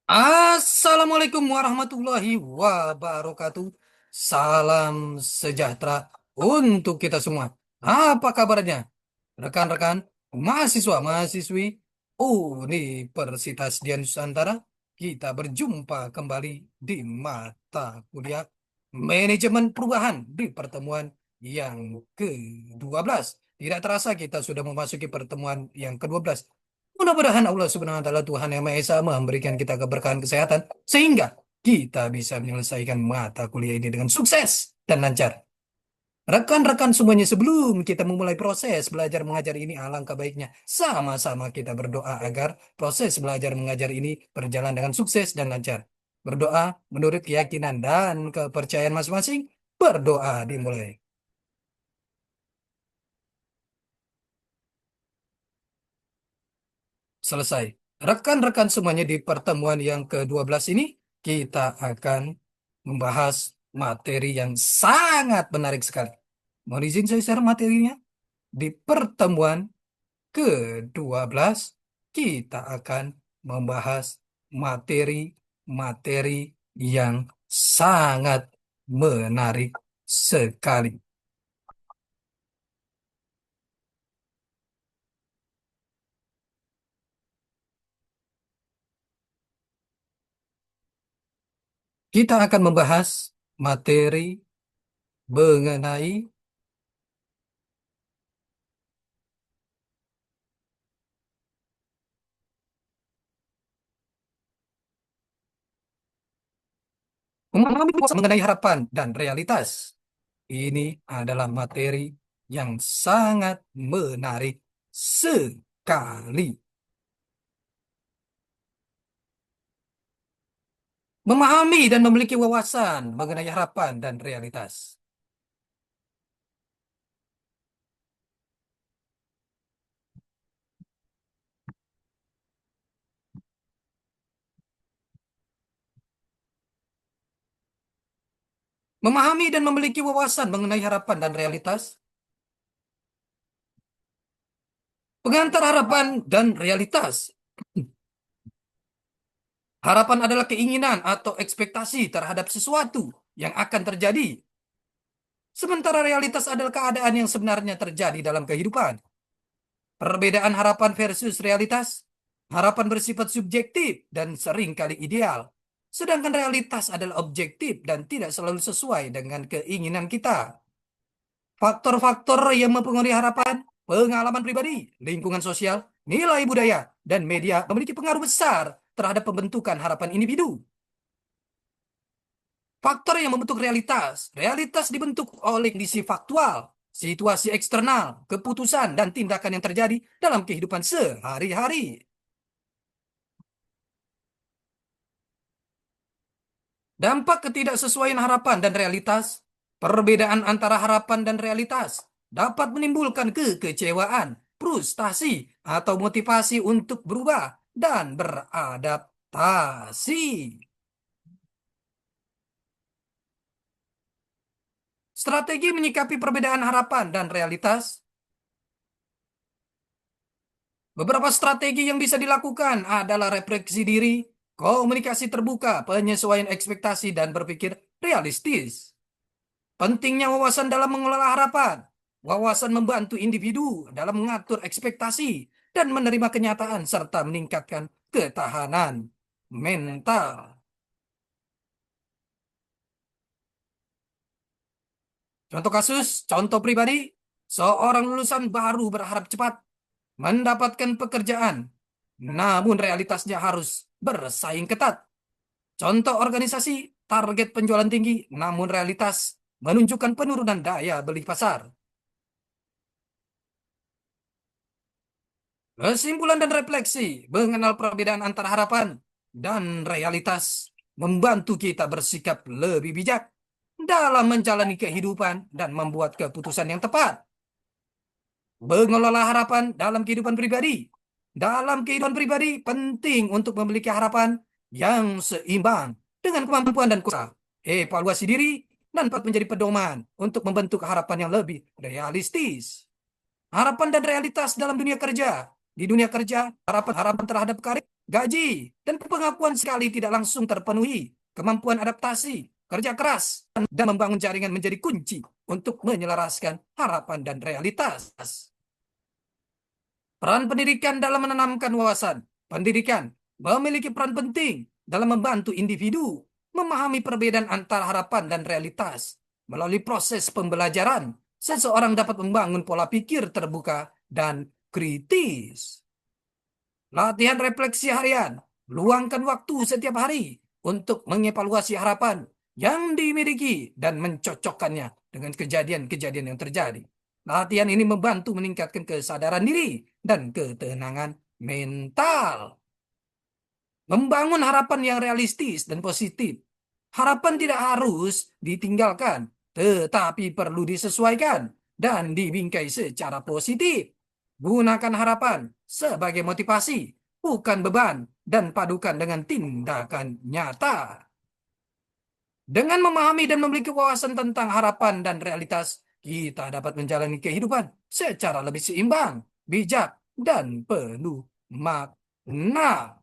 Assalamualaikum warahmatullahi wabarakatuh. Salam sejahtera untuk kita semua. Apa kabarnya, rekan-rekan mahasiswa-mahasiswi Universitas Dian Nusantara? Kita berjumpa kembali di mata kuliah Manajemen Perubahan di pertemuan yang ke-12. Tidak terasa kita sudah memasuki pertemuan yang ke-12. Mudah-mudahan Allah Subhanahu wa taala Tuhan Yang Maha Esa memberikan kita keberkahan kesehatan sehingga kita bisa menyelesaikan mata kuliah ini dengan sukses dan lancar. Rekan-rekan semuanya, sebelum kita memulai proses belajar mengajar ini, alangkah baiknya sama-sama kita berdoa agar proses belajar mengajar ini berjalan dengan sukses dan lancar. Berdoa menurut keyakinan dan kepercayaan masing-masing. Berdoa dimulai. Selesai. Rekan-rekan semuanya, di pertemuan yang ke-12 ini kita akan membahas materi yang sangat menarik sekali. Mohon izin saya share materinya. Di pertemuan ke-12 kita akan membahas materi-materi yang sangat menarik sekali. Kita akan membahas materi mengenai memahami mengenai harapan dan realitas. Ini adalah materi yang sangat menarik sekali. Memahami dan memiliki wawasan mengenai harapan dan realitas. Memahami dan memiliki wawasan mengenai harapan dan realitas. Pengantar harapan dan realitas. Harapan adalah keinginan atau ekspektasi terhadap sesuatu yang akan terjadi. Sementara realitas adalah keadaan yang sebenarnya terjadi dalam kehidupan. Perbedaan harapan versus realitas. Harapan bersifat subjektif dan seringkali ideal. Sedangkan realitas adalah objektif dan tidak selalu sesuai dengan keinginan kita. Faktor-faktor yang mempengaruhi harapan, pengalaman pribadi, lingkungan sosial, nilai budaya, dan media memiliki pengaruh besar terhadap pembentukan harapan individu. Faktor yang membentuk realitas. Realitas dibentuk oleh kondisi faktual, situasi eksternal, keputusan, dan tindakan yang terjadi dalam kehidupan sehari-hari. Dampak ketidaksesuaian harapan dan realitas. Perbedaan antara harapan dan realitas dapat menimbulkan kekecewaan, frustasi, atau motivasi untuk berubah dan beradaptasi. Strategi menyikapi perbedaan harapan dan realitas. Beberapa strategi yang bisa dilakukan adalah refleksi diri, komunikasi terbuka, penyesuaian ekspektasi, dan berpikir realistis. Pentingnya wawasan dalam mengelola harapan. Wawasan membantu individu dalam mengatur ekspektasi dan menerima kenyataan serta meningkatkan ketahanan mental. Contoh kasus, contoh pribadi, seorang lulusan baru berharap cepat mendapatkan pekerjaan, namun realitasnya harus bersaing ketat. Contoh organisasi, target penjualan tinggi, namun realitas menunjukkan penurunan daya beli pasar. Kesimpulan dan refleksi mengenal perbedaan antara harapan dan realitas membantu kita bersikap lebih bijak, dalam menjalani kehidupan dan membuat keputusan yang tepat. Mengelola harapan dalam kehidupan pribadi. Dalam kehidupan pribadi, penting untuk memiliki harapan yang seimbang dengan kemampuan dan kuasa. Evaluasi diri dan dapat menjadi pedoman untuk membentuk harapan yang lebih realistis. Harapan dan realitas dalam dunia kerja. Di dunia kerja, harapan terhadap karir, gaji, dan pengakuan sekali tidak langsung terpenuhi. Kemampuan adaptasi, kerja keras, dan membangun jaringan menjadi kunci untuk menyelaraskan harapan dan realitas. Peran pendidikan dalam menanamkan wawasan. Pendidikan memiliki peran penting dalam membantu individu memahami perbedaan antara harapan dan realitas. Melalui proses pembelajaran, seseorang dapat membangun pola pikir terbuka dan kritis. Latihan refleksi harian. Luangkan waktu setiap hari untuk mengevaluasi harapan yang dimiliki dan mencocokkannya dengan kejadian-kejadian yang terjadi. Latihan ini membantu meningkatkan kesadaran diri dan ketenangan mental. Membangun harapan yang realistis dan positif. Harapan tidak harus ditinggalkan, tetapi perlu disesuaikan dan dibingkai secara positif. Gunakan harapan sebagai motivasi, bukan beban, dan padukan dengan tindakan nyata. Dengan memahami dan memiliki wawasan tentang harapan dan realitas, kita dapat menjalani kehidupan secara lebih seimbang, bijak, dan penuh makna.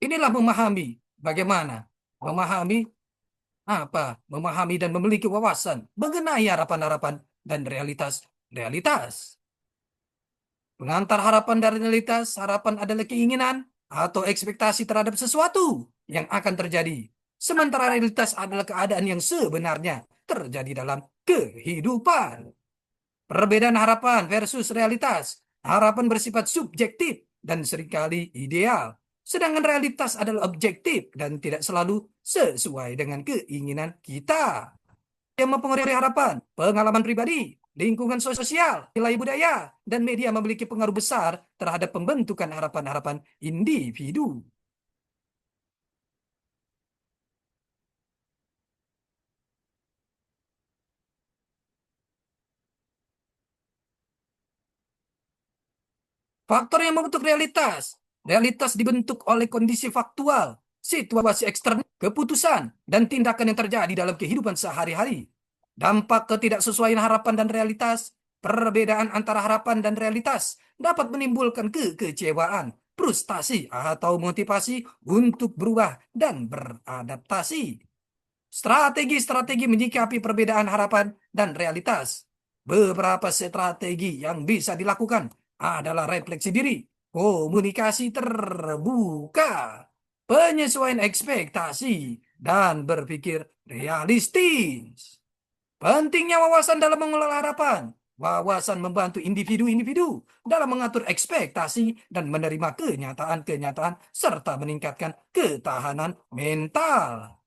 Inilah memahami bagaimana memahami memahami dan memiliki wawasan mengenai harapan-harapan dan realitas-realitas. Pengantar harapan dan realitas, harapan adalah keinginan atau ekspektasi terhadap sesuatu yang akan terjadi. Sementara realitas adalah keadaan yang sebenarnya terjadi dalam kehidupan. Perbedaan harapan versus realitas. Harapan bersifat subjektif dan seringkali ideal. Sedangkan realitas adalah objektif dan tidak selalu sesuai dengan keinginan kita. Yang mempengaruhi harapan, pengalaman pribadi, lingkungan sosial, nilai budaya, dan media memiliki pengaruh besar terhadap pembentukan harapan-harapan individu. Faktor yang membentuk realitas. Realitas dibentuk oleh kondisi faktual, situasi eksternal, keputusan, dan tindakan yang terjadi dalam kehidupan sehari-hari. Dampak ketidaksesuaian harapan dan realitas, perbedaan antara harapan dan realitas dapat menimbulkan kekecewaan, frustasi, atau motivasi untuk berubah dan beradaptasi. Strategi-strategi menyikapi perbedaan harapan dan realitas. Beberapa strategi yang bisa dilakukan adalah refleksi diri, komunikasi terbuka, penyesuaian ekspektasi, dan berpikir realistis. Pentingnya wawasan dalam mengelola harapan. Wawasan membantu individu-individu dalam mengatur ekspektasi dan menerima kenyataan-kenyataan serta meningkatkan ketahanan mental.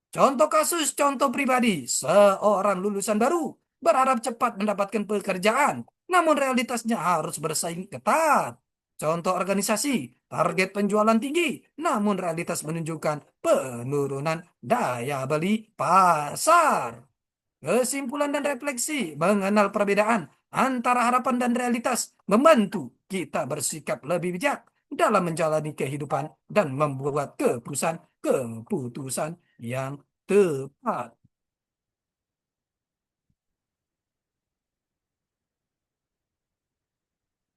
Contoh kasus, contoh pribadi, seorang lulusan baru berharap cepat mendapatkan pekerjaan, namun realitasnya harus bersaing ketat. Contoh organisasi, target penjualan tinggi, namun realitas menunjukkan penurunan daya beli pasar. Kesimpulan dan refleksi mengenal perbedaan antara harapan dan realitas membantu kita bersikap lebih bijak dalam menjalani kehidupan dan membuat keputusan-keputusan yang tepat.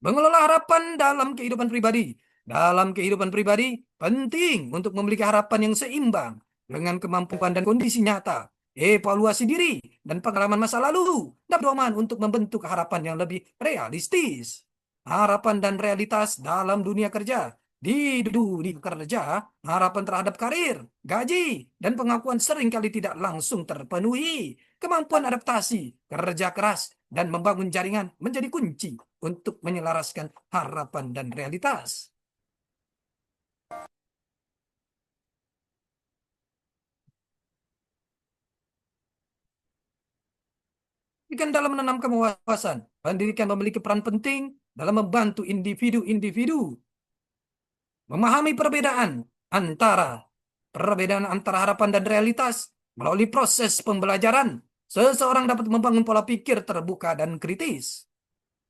Mengelola harapan dalam kehidupan pribadi. Dalam kehidupan pribadi, penting untuk memiliki harapan yang seimbang dengan kemampuan dan kondisi nyata. Evaluasi diri dan pengalaman masa lalu dan dorongan untuk membentuk harapan yang lebih realistis. Harapan dan realitas dalam dunia kerja. Di dunia kerja, harapan terhadap karir, gaji, dan pengakuan seringkali tidak langsung terpenuhi. Kemampuan adaptasi, kerja keras, dan membangun jaringan menjadi kunci untuk menyelaraskan harapan dan realitas. Pendidikan dalam menanamkan wawasan. Pendidikan memiliki peran penting dalam membantu individu-individu memahami perbedaan antara perbedaan antara harapan dan realitas. Melalui proses pembelajaran, seseorang dapat membangun pola pikir terbuka dan kritis.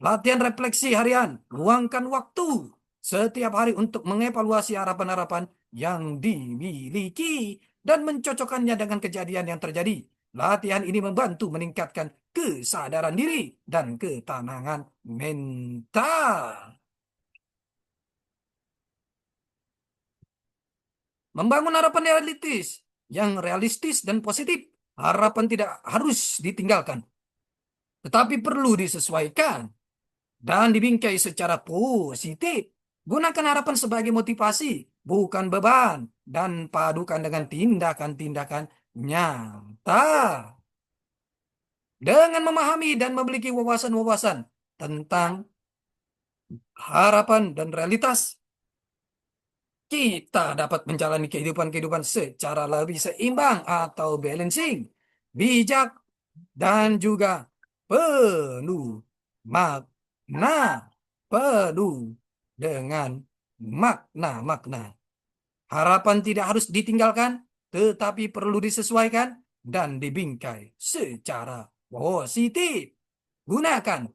Latihan refleksi harian, luangkan waktu setiap hari untuk mengevaluasi harapan-harapan yang dimiliki dan mencocokkannya dengan kejadian yang terjadi. Latihan ini membantu meningkatkan kesadaran diri dan ketenangan mental. Membangun harapan realistis dan positif. Harapan tidak harus ditinggalkan, tetapi perlu disesuaikan dan dibingkai secara positif. Gunakan harapan sebagai motivasi, bukan beban, dan padukan dengan tindakan-tindakan nyata. Dengan memahami dan memiliki wawasan-wawasan tentang harapan dan realitas, kita dapat menjalani kehidupan-kehidupan secara lebih seimbang atau balancing, bijak, dan juga penuh makna, penuh dengan makna-makna. Harapan tidak harus ditinggalkan, tetapi perlu disesuaikan dan dibingkai secara positif. Gunakan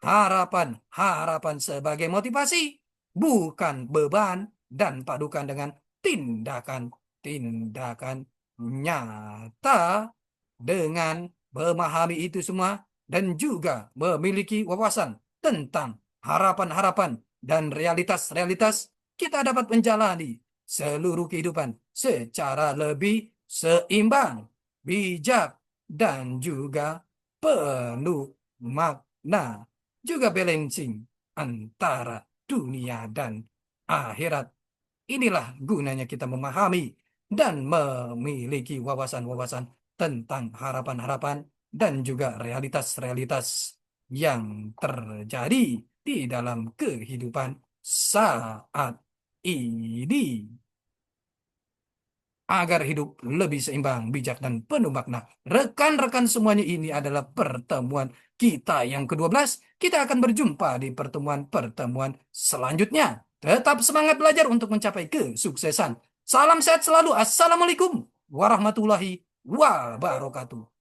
harapan sebagai motivasi, bukan beban, dan padukan dengan tindakan-tindakan nyata. Dengan memahami itu semua dan juga memiliki wawasan tentang harapan-harapan dan realitas-realitas, kita dapat menjalani seluruh kehidupan secara lebih seimbang, bijak, dan juga penuh makna, juga balancing antara dunia dan akhirat. Inilah gunanya kita memahami dan memiliki wawasan-wawasan tentang harapan-harapan dan juga realitas-realitas yang terjadi di dalam kehidupan saat ini. Agar hidup lebih seimbang, bijak, dan penuh makna. Rekan-rekan semuanya, ini adalah pertemuan kita yang ke-12. Kita akan berjumpa di pertemuan-pertemuan selanjutnya. Tetap semangat belajar untuk mencapai kesuksesan. Salam sehat selalu. Assalamualaikum warahmatullahi wabarakatuh.